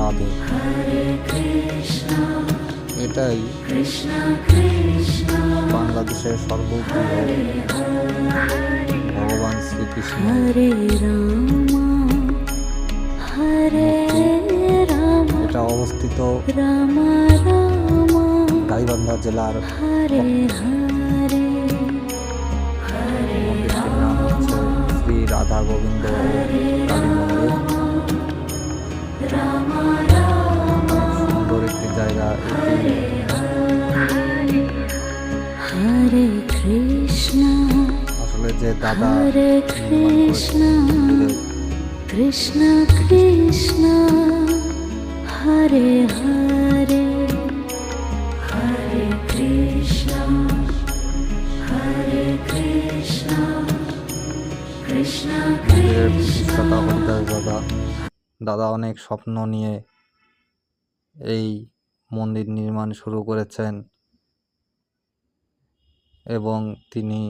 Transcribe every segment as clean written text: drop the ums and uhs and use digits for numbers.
রাধে। এটাই বাংলাদেশের সর্ববৃহৎ ভগবান শ্রীকৃষ্ণ মূর্তি। এটা অবস্থিত গাইবান্ধা জেলার মন্দিরটির নাম হচ্ছে শ্রী রাধা গোবিন্দ কালী মন্দির। সুন্দর একটি জায়গা এটি। আসলে যে দাদা কৃষ্ণ কৃষ্ণ হরে হরে হরে কৃষ্ণ হরে কৃষ্ণ কৃষ্ণ মন্দিরের প্রতিষ্ঠাতা হরিদাস দাদা। দাদা অনেক স্বপ্ন নিয়ে এই মন্দির নির্মাণ শুরু করেছেন এবং তিনি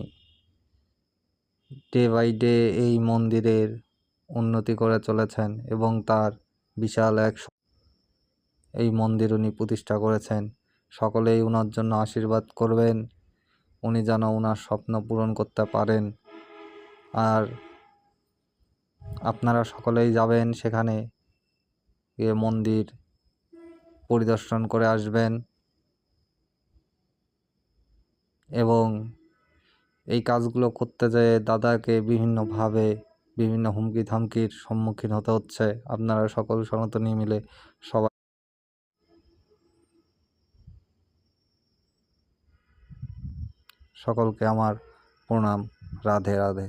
ডে বাই ডে এই মন্দিরের উন্নতি করে চলেছেন এবং তার বিশাল এই মন্দির উনি প্রতিষ্ঠা করেছেন। সকলেই ওনার জন্য আশীর্বাদ করবেন, উনি যেন ওনার স্বপ্ন পূরণ করতে পারেন। আর আপনারা সকলেই যাবেন সেখানে গিয়ে মন্দির পরিদর্শন করে আসবেন এবং এই কাজগুলো করতে যেয়ে দাদাকে বিভিন্নভাবে বিভিন্ন হুমকি ধামকির সম্মুখীন হতে হচ্ছে। আপনারা সকল সনাতনী মিলে সবাই সকলকে আমার প্রণাম। রাধে রাধে।